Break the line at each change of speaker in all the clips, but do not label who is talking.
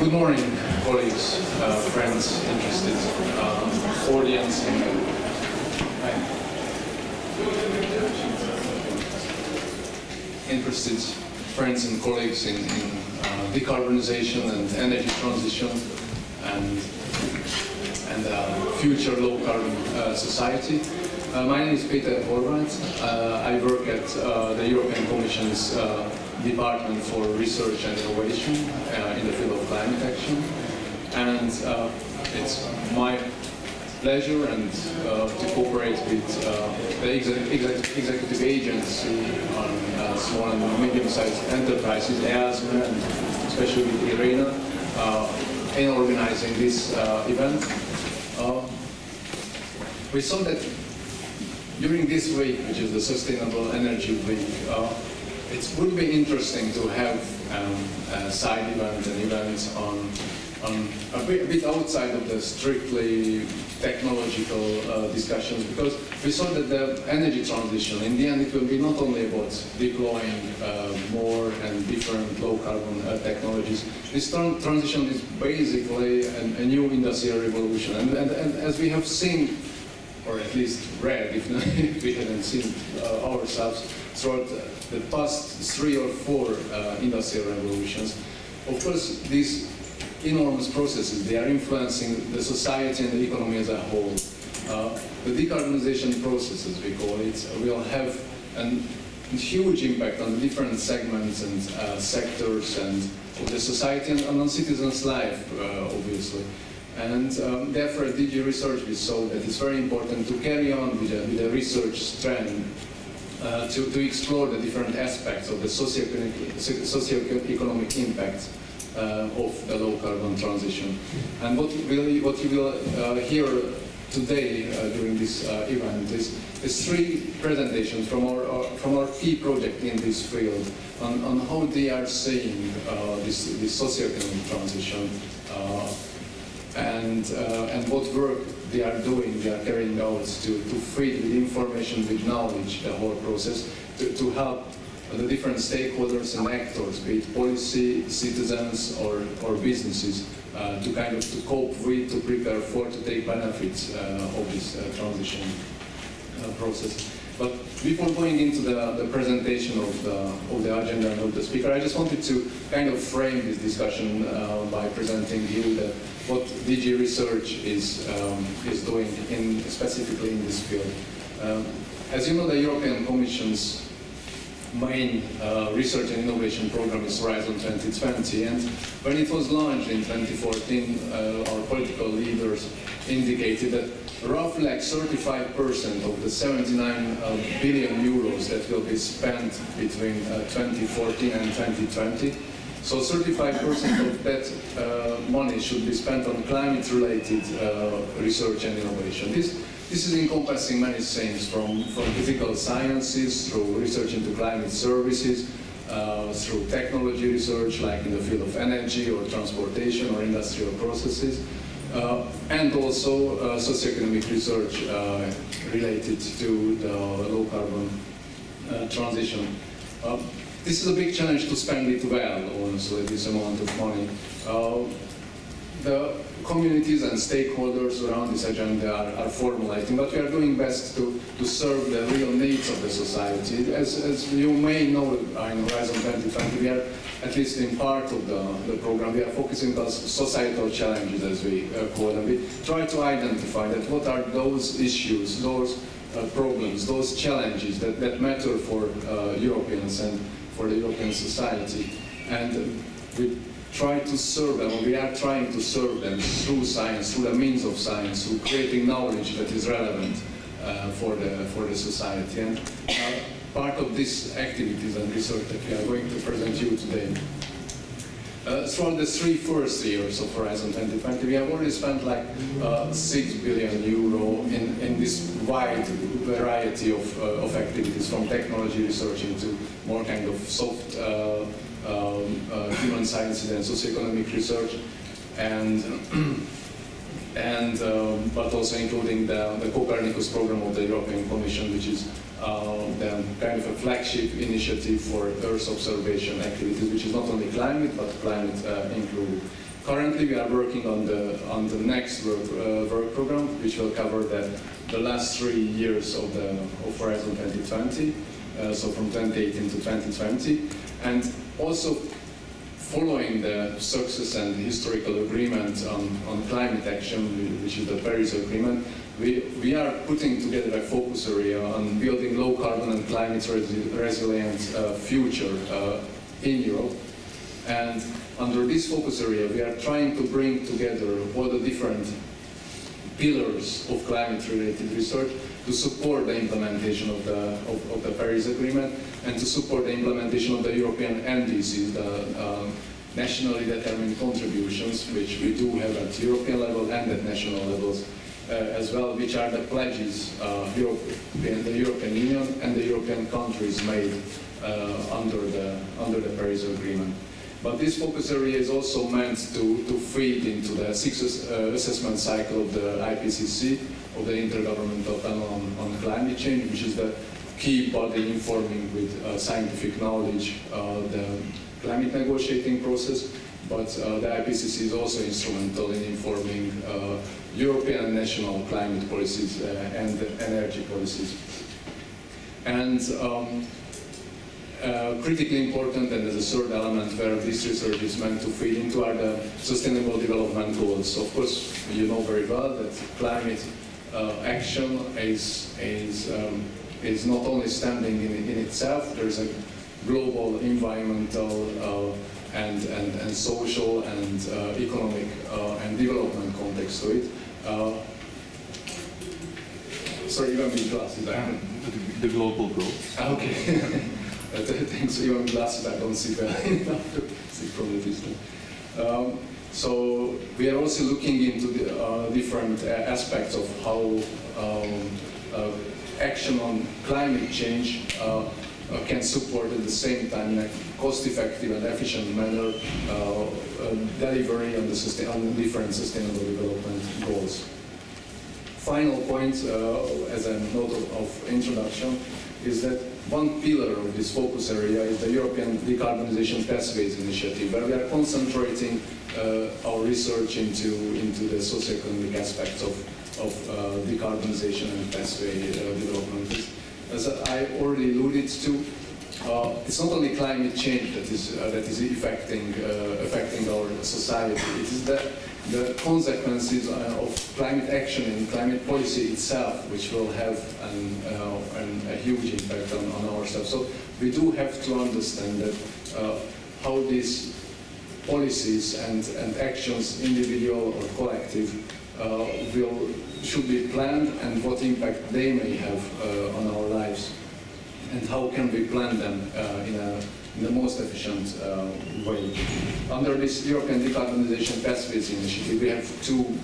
Good morning, colleagues, friends, interested audience, interested friends and colleagues in decarbonization and energy transition and future low-carbon society. My name is HORVATH. I work at the European Commission's Department for Research and Innovation in the field of climate action. And it's my pleasure and to cooperate with the executive agency on small and medium-sized enterprises, EUSEW, and especially with Irina, in organizing this event. We saw that during this week, which is the Sustainable Energy Week, it would be interesting to have a side event, an event on a bit outside of the strictly technological discussions, because we saw that the energy transition, in the end, it will be not only about deploying more and different low-carbon technologies. This transition is basically a new industrial revolution, and as we have seen, or at least read, if we hadn't seen ourselves, throughout the past 3 or 4 industrial revolutions. Of course, these enormous processes, they are influencing the society and the economy as a whole. The decarbonization processes, we call it, will have a huge impact on different segments and sectors and of the society and on citizens' life, obviously. And therefore, at DG Research, we saw that it's very important to carry on with the research strand to explore the different aspects of the socio-economic impact of the low-carbon transition. And what you will hear today during this event is 3 presentations from our key project in this field on how they are seeing this socio-economic transition. And what work they are doing, they are carrying out to feed with information, with knowledge, the whole process, to help the different stakeholders and actors, be it policy, citizens, or businesses, to cope with, to prepare for, to take benefits of this transition process. But before going into the presentation of the agenda and of the speaker, I just wanted to kind of frame this discussion by presenting you what DG Research is doing specifically in this field. As you know, the European Commission's main research and innovation program is Horizon 2020, and when it was launched in 2014, our political leaders indicated that roughly like 35% of the 79 billion euros that will be spent between 2014 and 2020. So 35% of that money should be spent on climate-related research and innovation. This is encompassing many things, from physical sciences, through research into climate services, through technology research, like in the field of energy or transportation or industrial processes, and also socioeconomic research related to the low-carbon transition. This is a big challenge to spend it well, honestly, this amount of money. The communities and stakeholders around this agenda are formulating, but we are doing best to serve the real needs of the society. As you may know, in Horizon 2020, we are, at least in part of the program, we are focusing on societal challenges, as we call them. We try to identify that what are those issues, those problems, those challenges that matter for Europeans and for the European society. And we try to serve them, or we are trying to serve them through science, through the means of science, through creating knowledge that is relevant for the society. And part of these activities and research that we are going to present you today. Throughout the 3 first years of Horizon 2020, we have already spent like 6 billion euro in this wide variety of activities, from technology research into more kind of soft human sciences and socioeconomic research, but also including the Copernicus program of the European Commission, which is the kind of a flagship initiative for Earth observation activities, which is not only climate, but climate included. Currently, we are working on the next work program, which will cover the last 3 years of Horizon 2020, so from 2018 to 2020, and also following the success and historical agreement on climate action, which is the Paris Agreement. We are putting together a focus area on building low carbon and climate resilient future in Europe. And under this focus area, we are trying to bring together all the different pillars of climate-related research to support the implementation of the Paris Agreement and to support the implementation of the European NDCs, the nationally determined contributions, which we do have at European level and at national levels as well, which are the pledges the European Union and the European countries made under the Paris Agreement. But this focus area is also meant to feed into the sixth assessment cycle of the IPCC, of the Intergovernmental Panel on Climate Change, which is the key body informing with scientific knowledge the climate negotiating process. But the IPCC is also instrumental in informing European and national climate policies and energy policies. And critically important, and as a third element where this research is meant to feed into, are the Sustainable Development Goals. Of course, you know very well that climate action is not only standing in itself. There is a global environmental and social and economic and development context to it. Sorry, you have me glasses.
The global goals.
Okay. Thanks. Even glasses, I don't see well enough to see from the distance. So we are also looking into the different aspects of how action on climate change can support at the same time in a cost-effective and efficient manner delivery on the different sustainable development goals. Final point, as a note of introduction, is that one pillar of this focus area is the European Decarbonization Pathways Initiative, where we are concentrating our research into the socioeconomic aspects of decarbonization and pathway development. As I already alluded to, it's not only climate change that is affecting our society. It is the consequences of climate action and climate policy itself, which will have a huge impact on ourselves. So we do have to understand that how these policies and actions, individual or collective, should be planned and what impact they may have on our lives, and how can we plan them in the most efficient way. Under this European Decarbonization Pathways Initiative, we have two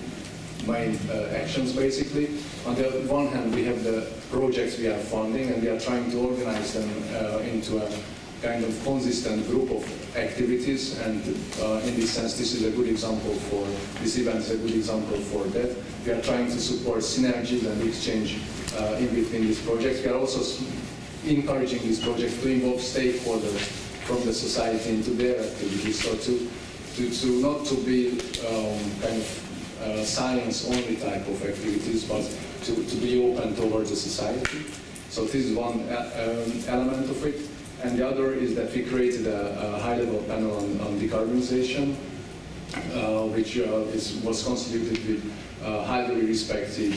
main actions basically. On the one hand, we have the projects we are funding, and we are trying to organize them into a kind of consistent group of activities, and in this sense, this is a good example for, this event is a good example for that. We are trying to support synergies and exchange in between these projects. We are also encouraging these projects to involve stakeholders from the society into their activities, so to not to be kind of science-only type of activities, but to be open towards the society. So this is one element of it. And the other is that we created a high-level panel on decarbonization, which was constituted with highly respected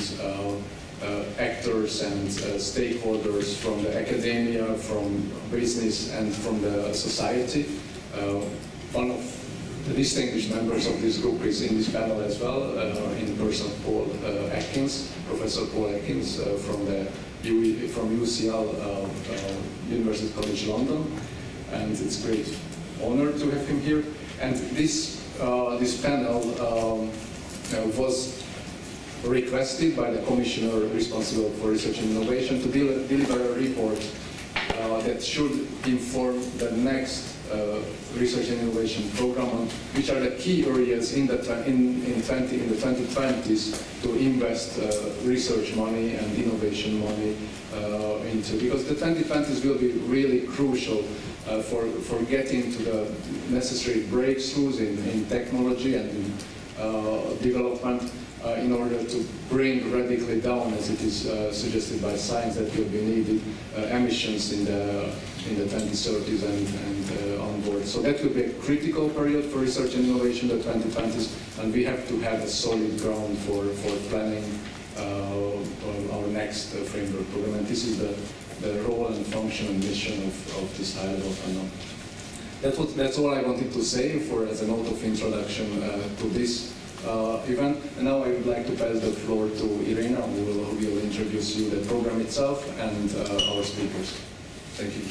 actors and stakeholders from the academia, from business, and from the society. One of the distinguished members of this group is in this panel as well, in person of Paul Atkins, Professor Paul Atkins from UCL, University College London, and it's a great honor to have him here. And this panel was requested by the commissioner responsible for research and innovation to deliver a report that should inform the next research and innovation program on which are the key areas in the 2020s to invest research money and innovation money into, because the 2020s will be really crucial for getting to the necessary breakthroughs in technology and in development in order to bring radically down, as it is suggested by science, that will be needed emissions in the 2030s and onward. So that will be a critical period for research and innovation, the 2020s, and we have to have a solid ground for planning our next framework program. And this is the role and function and mission of this high-level panel. That's all I wanted to say as a note of introduction to this event. And now I would like to pass the floor to Irina, who will introduce you the program itself and our speakers. Thank you.